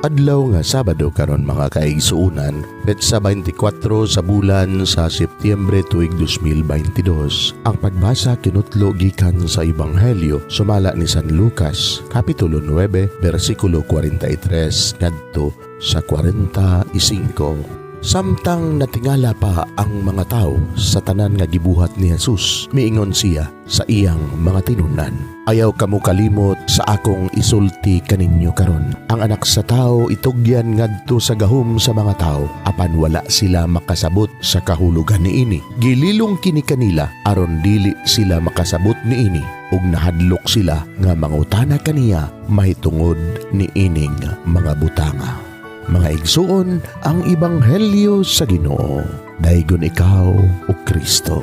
Adlaw nga Sabado karon mga kaigsuunan, petsa 24 sa bulan sa Setyembre tuig 2022. Ang pagbasa kinutlo gikan sa Ebanghelyo sumala ni San Lucas, Kapitulo 9, versikulo 43 ngadto sa 45. Samtang natingala pa ang mga tao sa tanan nga gibuhat ni Jesus, miingon siya sa iyang mga tinunan, "Ayaw kamo kalimot sa akong isulti kaninyo karon. Ang anak sa tao itugyan ngadto sa gahom sa mga tao, apan wala sila makasabot sa kahulugan niini. Gililong kini kanila aron dili sila makasabot niini, ug nahadlok sila nga mangutana kaniya mahitungod niining mga butanga." Mga igsuon, ang Ebanghelyo sa Ginoo. Daygon ikaw, o Kristo.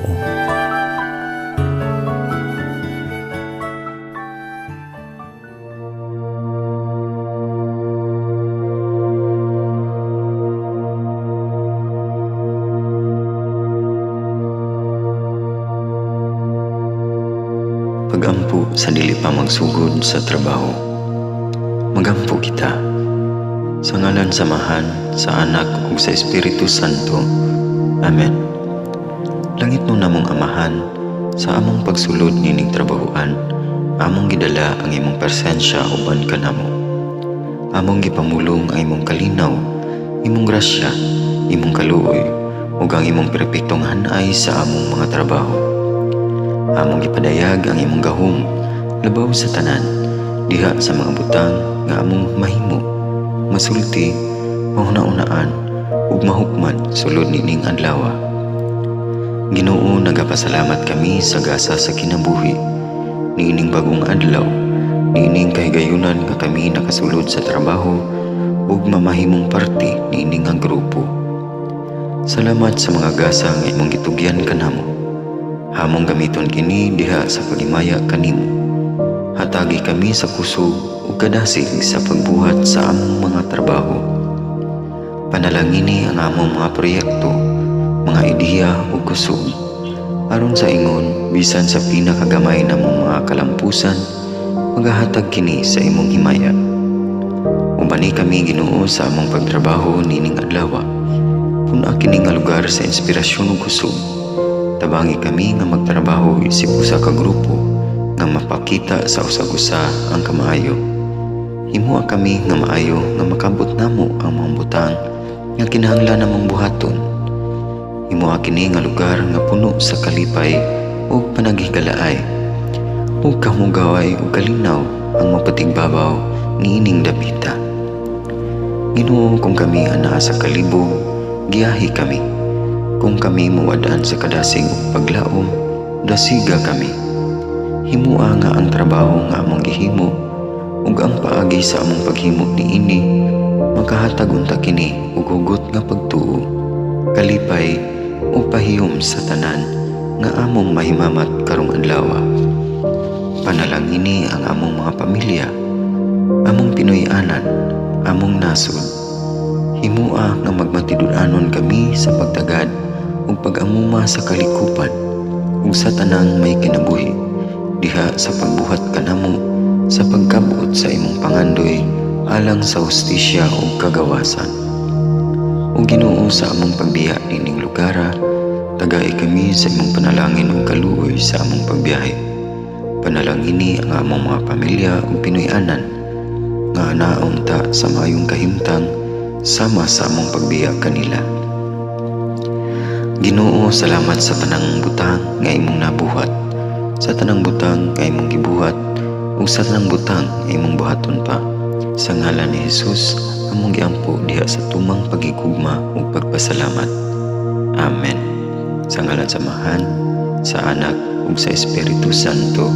Pagampo sa dili pa magsugod sa trabaho. Magampo kita. Sa ngalan samahan, sa Anak ug sa Espiritu Santo. Amen. Langit no namong Amahan, sa among pagsulod nining trabahoan, among gidala ang imong presensya uban kanamo. Among gipamulong ang imong kalinaw, imong grasya, imong kaluoy, ug ang imong perpektong hanay sa among mga trabaho. Among gipadayag ang imong gahom labaw sa tanan, diha sa mga butang nga among mahimo, masulti, mahuna-unaan, ug mahukman sulod nining adlaw. Ginoo, nagapasalamat kami sa gasa sa kinabuhi, niining bagong adlaw, niining kahigayunan nga kami nakasulod sa trabaho, ug mamahimong parte niining nga grupo. Salamat sa mga gasa nga imong gitugyan kanamo. Hamong gamiton kini diha sa pagimaya kanimo. Hatagi kami sa kusog ug kadasig sa pagbuhat sa among mga trabaho. Panalangini ang among mga proyekto, mga ideya ug kusog, aron sa ingon bisan sa pinakagamay namong mga kalampusan, magahatag kini sa imong himaya. Ubani kami Ginoo sa among pagtrabaho nining adlaw. Puna kini nga lugar sa inspirasyon ug kusog. Tabangi kami nga magtrabaho isip usa ka grupo nga mapakita sa usag-usa ang kamaayo. Himuha kami nga maayo nga makabot namo ang mga butang nga kinahanglan namong buhaton. Himuha kini nga lugar nga puno sa kalipay ug panaghigalaay. Ug kamugaway ug kalinaw ang mapatigbabaw niining dapita. Ginoo, kung kami anaa sa kalibog, giyahi kami. Kung kami mawadaan sa kadasig ug paglaom, dasiga kami. Himua nga ang trabaho nga among gihimo ug ang paagi sa among paghimo niini makahatag unta kini ug hugot nga pagtuo, kalipay ug pahiyom sa tanan nga among mahimamat karong adlaw. Panalangini ang among mga pamilya, among Pinoy-anan, among nasod. Himua nga magmatidud-anon kami sa pagtagad ug pag-amuma sa kalikupan ug sa tanang may kinabuhi, diha sa pagbuhat kanamo sa pagkabot sa imong pangandoy alang sa hustisya ug kagawasan. O Ginoo, sa among pagbiya nining lugara, tagay kami sa imong panalangin ug kaluoy sa among pagbiyahe. Panalangini ang among mga pamilya ug Pinoy-anan nga anaon ta sa mayong kahimtang sama sa among pagbiya kanila. Ginoo, salamat sa tanang butang nga imong nabuhat, sa tanang butang nga imong gibuhat, ug sa tanang butang nga imong buhaton pa. Sa ngalan ni Jesus, among giampo diha sa tumang pagigugma ug pagpasalamat. Amen. Sa ngalan samahan, sa Anak ug sa Espiritu Santo.